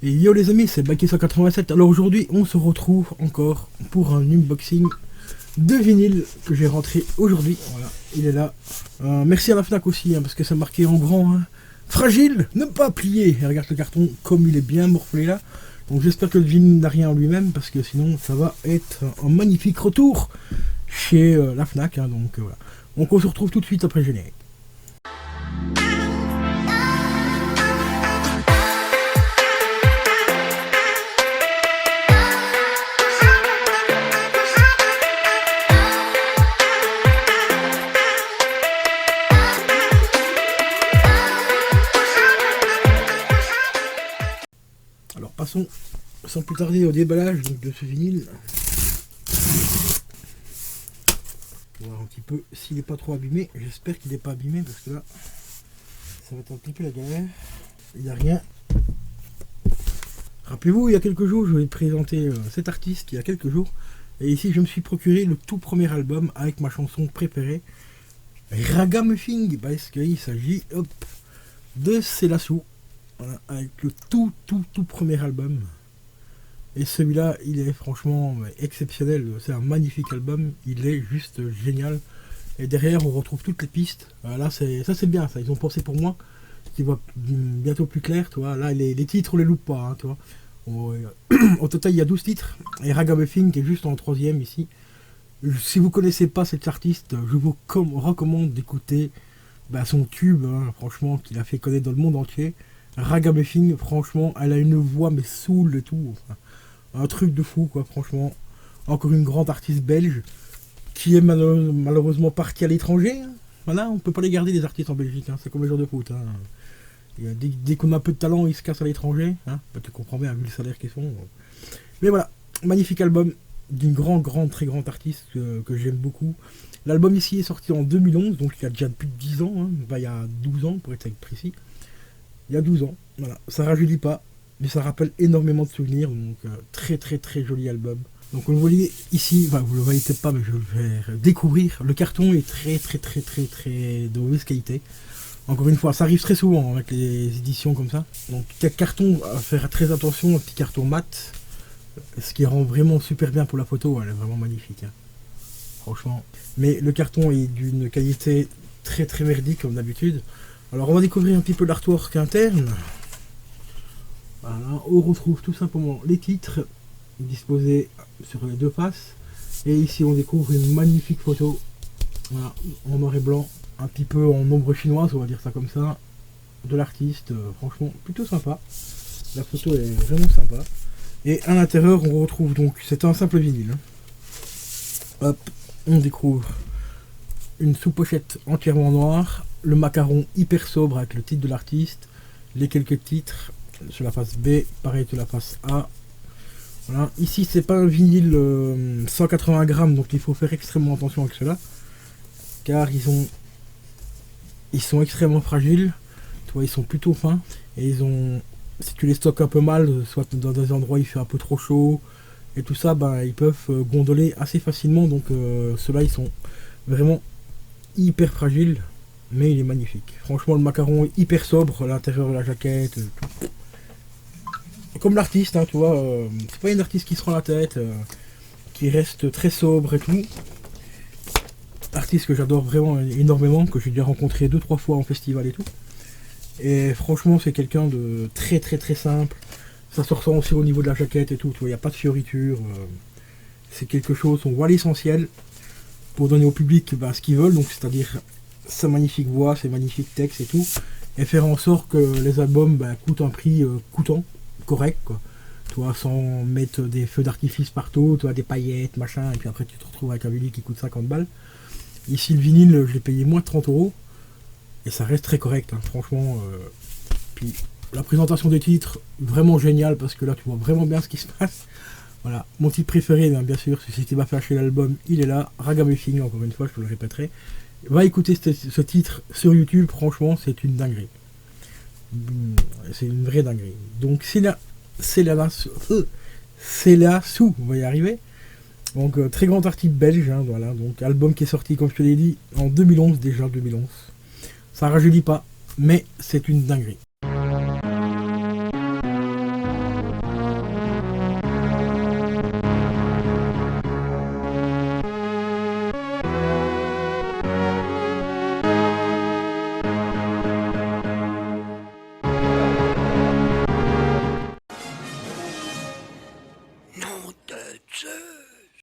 Et yo les amis, c'est Baki187. Alors aujourd'hui, on se retrouve encore pour un unboxing de vinyle que j'ai rentré aujourd'hui. Voilà, il est là. Merci à la Fnac aussi, parce que c'est marqué en grand. Fragile, ne pas plier. Et regarde le carton comme il est bien morflé là. Donc j'espère que le vinyle n'a rien en lui-même, parce que sinon ça va être un magnifique retour chez la Fnac. Donc voilà. Donc on se retrouve tout de suite après le générique. Alors passons sans plus tarder au déballage donc, de ce vinyle. On va voir un petit peu s'il n'est pas trop abîmé. J'espère qu'il n'est pas abîmé parce que là ça va être un petit peu la galère. Il n'y a rien. Rappelez-vous, il y a quelques jours je vais présenter cet artiste il y a quelques jours. Et ici je me suis procuré le tout premier album avec ma chanson préférée, Ragamuffin, parce qu'il s'agit de Selassou. Voilà, avec le tout premier album. Et celui-là, il est franchement exceptionnel. C'est un magnifique album. Il est juste génial. Et derrière, on retrouve toutes les pistes. Là, ça c'est bien. Ça, ils ont pensé pour moi, qui va bientôt plus clair. Tu vois. Là, les titres, on les loupe pas. Tu vois. Au total, il y a 12 titres. Et Ragamuffin qui est juste en troisième ici. Si vous connaissez pas cet artiste, je vous recommande d'écouter son tube, franchement, qu'il a fait connaître dans le monde entier. Ragamuffin, franchement, elle a une voix mais soul et tout, enfin, un truc de fou quoi, franchement. Encore une grande artiste belge qui est malheureusement partie à l'étranger. Voilà, on peut pas les garder les artistes en Belgique, c'est comme les joueurs de foot. Dès qu'on a un peu de talent, ils se cassent à l'étranger. Tu comprends bien vu le salaire qu'ils font. Mais voilà, magnifique album d'une très grande artiste que j'aime beaucoup. L'album ici est sorti en 2011, donc il y a déjà plus de 10 ans, il y a 12 ans pour être précis. Il y a 12 ans, voilà, ça rajeunit pas, mais ça rappelle énormément de souvenirs, donc très joli album. Donc vous le voyez ici, vous le voyez peut-être pas, mais je vais découvrir. Le carton est très de mauvaise qualité. Encore une fois, ça arrive très souvent avec les éditions comme ça. Donc carton, à faire très attention, un petit carton mat, ce qui rend vraiment super bien pour la photo, elle est vraiment magnifique. Franchement. Mais le carton est d'une qualité très merdique comme d'habitude. Alors on va découvrir un petit peu l'artwork interne. Voilà, on retrouve tout simplement les titres disposés sur les deux faces. Et ici on découvre une magnifique photo, voilà, en noir et blanc, un petit peu en ombre chinoise, on va dire ça comme ça, de l'artiste. Franchement plutôt sympa. La photo est vraiment sympa. Et à l'intérieur on retrouve donc, c'est un simple vinyle. Hop, on découvre une sous-pochette entièrement noire. Le macaron hyper sobre avec le titre de l'artiste, les quelques titres sur la face B, pareil sur la face A. Voilà. Ici c'est pas un vinyle 180 grammes, donc il faut faire extrêmement attention avec cela, car ils sont extrêmement fragiles. Tu vois, ils sont plutôt fins et si tu les stockes un peu mal, soit dans des endroits où il fait un peu trop chaud et tout ça, ils peuvent gondoler assez facilement. Donc ceux-là ils sont vraiment hyper fragiles. Mais il est magnifique. Franchement, le macaron est hyper sobre, l'intérieur de la jaquette. Tout. Comme l'artiste, tu vois, c'est pas une artiste qui se rend la tête, qui reste très sobre et tout. Artiste que j'adore vraiment énormément, que j'ai déjà rencontré 2-3 fois en festival et tout. Et franchement, c'est quelqu'un de très simple. Ça se ressent aussi au niveau de la jaquette et tout, tu vois, il n'y a pas de fioritures. C'est quelque chose, on voit l'essentiel pour donner au public ce qu'ils veulent, donc c'est-à-dire sa magnifique voix, ses magnifiques textes et tout, et faire en sorte que les albums coûtent un prix coûtant, correct quoi. Toi, sans mettre des feux d'artifice partout, toi, des paillettes, machin, et puis après tu te retrouves avec un vinyle qui coûte 50 balles. Ici le vinyle, je l'ai payé moins de 30 €, et ça reste très correct, franchement. Puis la présentation des titres, vraiment génial, parce que là tu vois vraiment bien ce qui se passe. Voilà, mon titre préféré, bien sûr, si tu vas faire acheter l'album, il est là, Ragamuffin, encore une fois, je te le répéterai. Va écouter ce titre sur YouTube, franchement c'est une dinguerie. C'est une vraie dinguerie. Donc c'est là sous, on va y arriver. Donc très grand artiste belge, voilà. Donc album qui est sorti, comme je te l'ai dit, en 2011, déjà 2011. Ça rajeunit pas, mais c'est une dinguerie.